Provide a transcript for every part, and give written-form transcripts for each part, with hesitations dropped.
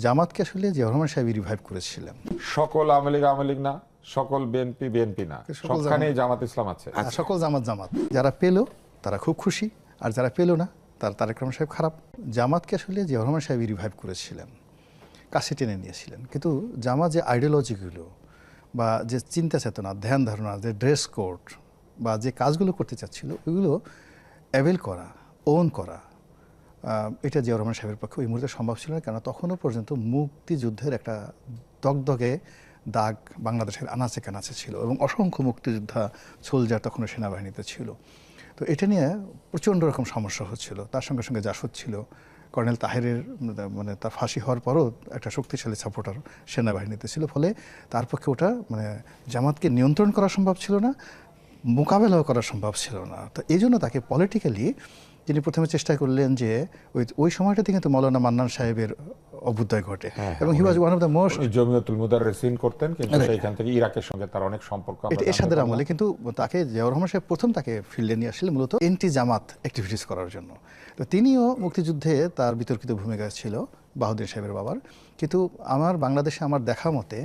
জামাতকে আসলে জিয়াউর রহমান সাহেব রিভাইভ করেছিলেন। সকল আওয়ামী লীগ না, সকল বিএনপি না, সবখানেই জামাত ইসলাম আছে। সকল জামাত যারা পেল তারা খুব খুশি, আর যারা পেল না তার তারেক রহমান সাহেব খারাপ। জামাতকে আসলে জিয়াউর রহমান সাহেব রিভাইভ করেছিলেন, কাছে টেনে নিয়েছিলেন। কিন্তু জামাত যে আইডিওলজিগুলো বা যে চিন্তা চেতনা, ধ্যান ধারণা, যে ড্রেস কোড বা যে কাজগুলো করতে চাচ্ছিল ওইগুলো অ্যাভেল করা, ওন করা, এটা জিয়াউর রহমান সাহেবের পক্ষে ওই মুহূর্তে সম্ভব ছিল না। কেন তখনও পর্যন্ত মুক্তিযুদ্ধের একটা দগদগে দাগ বাংলাদেশের আনাচে কানাচে ছিল এবং অসংখ্য মুক্তিযোদ্ধা সোলজার তখনও সেনাবাহিনীতে ছিল। তো এটা নিয়ে প্রচণ্ড রকম সমস্যা হচ্ছিল। তার সঙ্গে সঙ্গে জাসদ ছিল, কর্নেল তাহেরের মানে তার ফাঁসি হওয়ার পরও একটা শক্তিশালী সাপোর্টার সেনাবাহিনীতে ছিল। ফলে তার পক্ষে ওটা মানে জামাতকে নিয়ন্ত্রণ করা সম্ভব ছিল না, মোকাবেলাও করা সম্ভব ছিল না। তো এই জন্য তাকে পলিটিক্যালি তিনি প্রথমে চেষ্টা করলেন যে ওই সময়টাতে কিন্তু মৌলানা মান্নান সাহেবের অভ্যুদয় ঘটে এবং he was one of the most Jamiatul Mudarrisin করতেন, কিন্তু সেইখান থেকে ইরাকের সঙ্গে তার অনেক সম্পর্ক। এটা এরশাদের আমলে কিন্তু তাকে জিয়াউর রহমান সাহেব প্রথম তাকে ফিল্ডে নিয়ে আসলে মূলত এন্টি জামাত অ্যাক্টিভিটিস করার জন্য। তো তিনিও মুক্তিযুদ্ধে তার বিতর্কিত ভূমিকা ছিল বাহাউদ্দিন সাহেবের বাবার। কিন্তু আমার বাংলাদেশে আমার দেখা মতে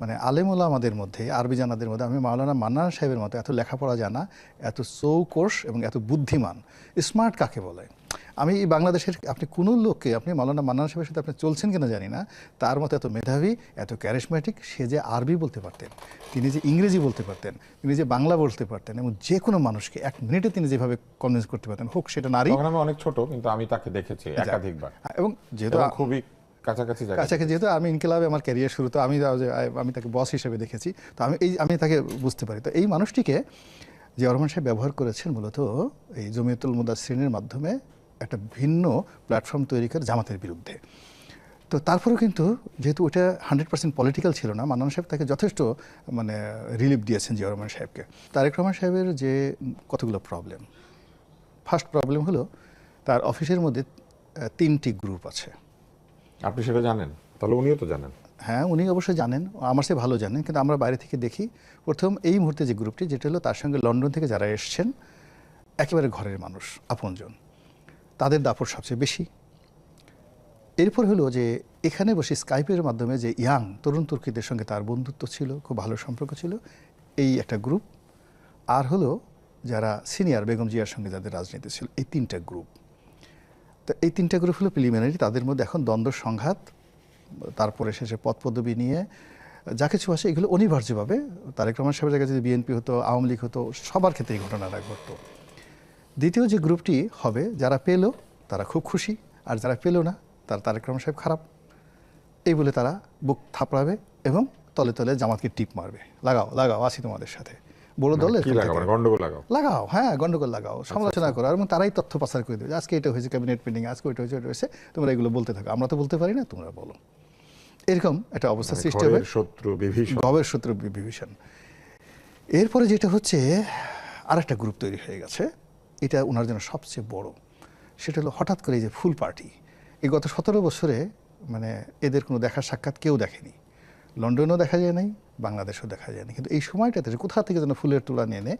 মানে আলেম ওলামাদের মধ্যে, আরবি জানাদের মধ্যে আমি মাওলানা মান্নান সাহেবের মতো এত লেখাপড়া জানা, এত চৌকস এবং এত বুদ্ধিমান, স্মার্ট কাকে বলে, আমি এই বাংলাদেশের আপনি কোনো লোককে, আপনি মাওলানা মান্নান সাহেবের সাথে আপনি চলছেন কিনা জানি না, তার মতো এত মেধাবী, এত ক্যারিশম্যাটিক। সে যে আরবি বলতে পারতেন, তিনি যে ইংরেজি বলতে পারতেন, তিনি যে বাংলা বলতে পারতেন এবং যে কোনো মানুষকে এক মিনিটে তিনি যেভাবে কনভিন্স করতে পারতেন, হোক সেটা নারী। আমি অনেক ছোট, কিন্তু আমি তাকে দেখেছি একাধিকবার এবং যেহেতু খুবই কাছাকাছি, যেহেতু আমি ইনকিলাবে আমার ক্যারিয়ার শুরু, তো আমি তাকে বস হিসেবে দেখেছি। তো আমি তাকে বুঝতে পারি। তো এই মানুষটিকে জিয়াউর রহমান সাহেব ব্যবহার করেছেন মূলত এই জমিয়তুল মুদাসসিরিনের মাধ্যমে একটা ভিন্ন প্ল্যাটফর্ম তৈরি করে জামাতের বিরুদ্ধে। তো তারপরেও কিন্তু যেহেতু ওটা 100% পলিটিক্যাল ছিল না, মান্নান সাহেব তাকে যথেষ্ট মানে রিলিফ দিয়েছেন জিয়াউর রহমান সাহেবকে। তারেক রহমান সাহেবের যে কতগুলো প্রবলেম, ফার্স্ট প্রবলেম হলো তার অফিসের মধ্যে 3টি গ্রুপ আছে। আপনি সেটা জানেন? তাহলে উনিও তো জানেন। হ্যাঁ, উনি অবশ্যই জানেন, আমার চেয়ে ভালো জানেন। কিন্তু আমরা বাইরে থেকে দেখি, প্রথম এই মুহূর্তে যে গ্রুপটি, যেটা হলো তার সঙ্গে লন্ডন থেকে যারা এসছেন একেবারে ঘরের মানুষ, আপনজন, তাদের দাপট সবচেয়ে বেশি। এরপর হলো যে এখানে বসে স্কাইপের মাধ্যমে যে ইয়াং তরুণ তুর্কিদের সঙ্গে তার বন্ধুত্ব ছিল, খুব ভালো সম্পর্ক ছিল, এই একটা গ্রুপ। আর হলো যারা সিনিয়র বেগম জিয়ার সঙ্গে যাদের রাজনীতি ছিল, এই 3টা গ্রুপ। তো এই 3টা গ্রুপ হলো প্রিলিমিনারি, তাদের মধ্যে এখন দ্বন্দ্ব সংঘাত, তারপরে শেষে পদ পদবি নিয়ে যা কিছু আসে এগুলো অনিবার্যভাবে তারেক রহমান সাহেবের জায়গায় যদি বিএনপি হতো, আওয়ামী লীগ হতো, সবার ক্ষেত্রে এই ঘটনাটা ঘটতো। দ্বিতীয় যে গ্রুপটি হবে, যারা পেল তারা খুব খুশি, আর যারা পেল না তার তারেক রহমান সাহেব খারাপ, এই বলে তারা বুক থাপড়াবে এবং তলে তলে জামাতকে টিপ মারবে, লাগাও আছি তোমাদের সাথে, বড় দলের লাগাও, হ্যাঁ গন্ডগোল লাগাও, সমালোচনা করো, এবং তারাই তথ্য পাচার করে দেবে। আজকে এটা হয়েছে ক্যাবিনেট মিটিং, আজকে ওইটা হয়েছে, তোমরা এগুলো বলতে থাকো, আমরা তো বলতে পারি না, তোমরা বলো। এরকম একটা অবস্থা সৃষ্টি হবে, গবের শত্রু বিভীষণ। এরপরে যেটা হচ্ছে আর একটা গ্রুপ তৈরি হয়ে গেছে, এটা ওনার জন্য সবচেয়ে বড়, সেটা হলো হঠাৎ করে এই যে ফুল পার্টি। এই গত 17 বছরে মানে এদের কোনো দেখা সাক্ষাৎ কেউ দেখেনি, লন্ডনেও দেখা যায় নাই, বাংলাদেশেও দেখা যায়নি। কিন্তু এই সময়টাতে কোথা থেকে যেন ফুলের তোলা নিয়ে এনে,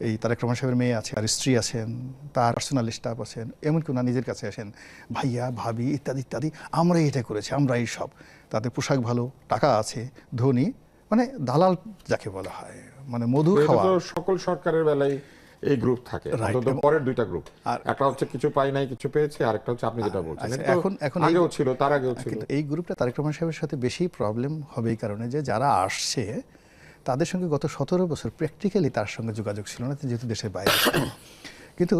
এই তারেক রহমান সাহেবের মেয়ে আছে, আর স্ত্রী আছেন, তার পার্সোনাল স্টাফ আছেন, এমনকি ওনার নিজের কাছে আসেন, ভাইয়া ভাবি ইত্যাদি ইত্যাদি, আমরা এটা করেছি, আমরা এই সব, তাদের পোশাক ভালো, টাকা আছে, ধনী, মানে দালাল যাকে বলা হয়, মানে মধু খাওয়া। সকল সরকারের বেলায় এই গ্রুপ থাকে, পরের 2টা গ্রুপ, একটা হচ্ছে কিছু পাই নাই কিছু পেয়েছে, আর একটা হচ্ছে আপনি যেটা বলছেন এখন আগেও ছিল, তার আগেও ছিল। কিন্তু এই গ্রুপটা তারেক রহমান সাহেবের সাথে বেশি প্রবলেম হবে এই কারণে যে যারা আসছে তাদের সঙ্গে গত 17 বছর প্র্যাকটিক্যালি তার সঙ্গে যোগাযোগ ছিল না, যেহেতু দেশের বাইরে। কিন্তু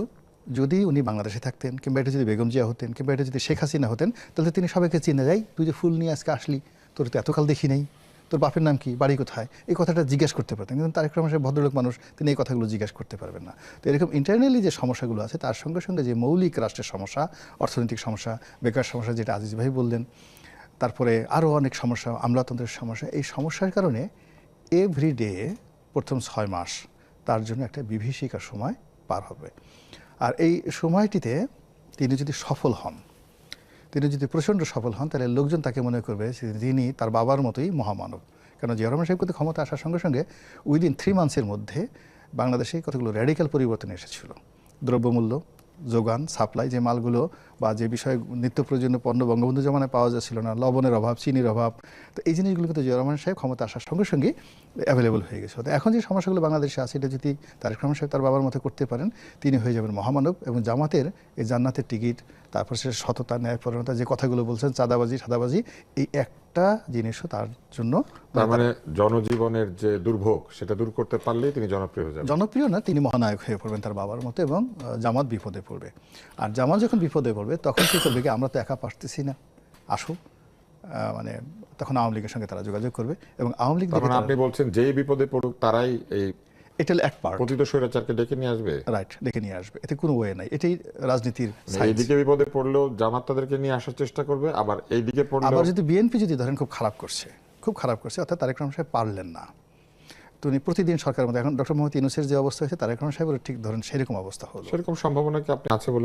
যদি উনি বাংলাদেশে থাকতেন, কিংবা এটা যদি বেগম জিয়া হতেন, কিংবা এটা যদি শেখ হাসিনা হতেন, তাহলে তিনি সবাইকে চিনে যায়, তুই যে ফুল নিয়ে আজকে আসলি, তোর তো এতকাল দেখি নেই, তোর বাপের নাম কি, বাড়ি কোথায়, এই কথাটা জিজ্ঞেস করতে পারতেন। কিন্তু তারেক রহমান সাহেব ভদ্রলোক মানুষ, তিনি এই কথাগুলো জিজ্ঞেস করতে পারবেন না। তো এরকম ইন্টারনালি যে সমস্যাগুলো আছে, তার সঙ্গে সঙ্গে যে মৌলিক রাষ্ট্রের সমস্যা, অর্থনৈতিক সমস্যা, বেকার সমস্যা, যেটা আজিজ ভাই বললেন, তারপরে আরও অনেক সমস্যা, আমলাতন্ত্রের সমস্যা, এই সমস্যার কারণে এভরিডে প্রথম 6 মাস তার জন্য একটা বিভীষিকার সময় পার হবে। আর এই সময়টিতে তিনি যদি সফল হন, তিনি যদি প্রচণ্ড সফল হন, তাহলে লোকজন তাকে মনে করবে তিনি তার বাবার মতোই মহামানব। কেন জিয়াউর রহমান সাহেব কিন্তু ক্ষমতা আসার সঙ্গে সঙ্গে উইদিন 3 মান্থসের মধ্যে বাংলাদেশে কতগুলো র্যাডিক্যাল পরিবর্তন এসেছিল। দ্রব্যমূল্য, যোগান, সাপ্লাই, যে মালগুলো বা যে বিষয়ে নিত্য প্রয়োজনীয় পণ্য বঙ্গবন্ধু জমানায় পাওয়া যাচ্ছিল না, লবণের অভাব, চিনির অভাব, তো এই জিনিসগুলো কিন্তু জিয়াউর রহমান সাহেব ক্ষমতা আসার সঙ্গে সঙ্গে অ্যাভেলেবল হয়ে গেছে। তো এখন যে সমস্যাগুলো বাংলাদেশে আছে, এটা যদি তারেক রহমান সাহেব তার বাবার মতো করতে পারেন, তিনি হয়ে যাবেন মহামানব। এবং জামাতের এই জান্নাতের টিকিট, তারপর সে সততা, ন্যায়পরায়ণতা, যে কথাগুলো বলছেন, চাঁদাবাজি সাদাবাজি, এই একটা জিনিসও তার জন্য, তার মানে জনজীবনের যে দুর্ভোগ সেটা দূর করতে পারলেই তিনি জনপ্রিয় হয়ে যাবেন। জনপ্রিয় না, তিনি মহানায়ক হয়ে পড়বেন তার বাবার মতো, এবং জামাত বিপদে পড়বে। আর জামাত যখন বিপদে পড়বে তখন কি করবে, কি আমরা তো একা পারতেছি না, আসো, মানে তখন আওয়ামী লীগের সঙ্গে তারা যোগাযোগ করবে এবং আওয়ামী লীগ মানে আপনি বলছেন যেই বিপদে পড়ুক তারাই এই এটা হলো এক পার্ট, পতিত স্বৈরাচারকে ডেকে নিয়ে আসবে। রাইট, ডেকে নিয়ে আসবে, এতে কোনো ওয়ে নাই, এটাই রাজনীতির। এইদিকে বিপদে পড়লেও জামাত তাদেরকে নিয়ে আসার চেষ্টা করবে, আবার এইদিকে পড়লেও আবার যদি বিএনপি যদি ধরেন খুব খারাপ করছে, অর্থাৎ তারেক রহমান সাহেব পারলেন না, তো উনি প্রতিদিন সরকারের মধ্যে, এখন ডক্টর মোহাম্মদ ইউনূসের যে অবস্থা হয়েছে, তারেক রহমান সাহেবের ঠিক ধরেন সেরকম অবস্থা হলো। সেরকম সম্ভাবনা কি আপনি আছে বলে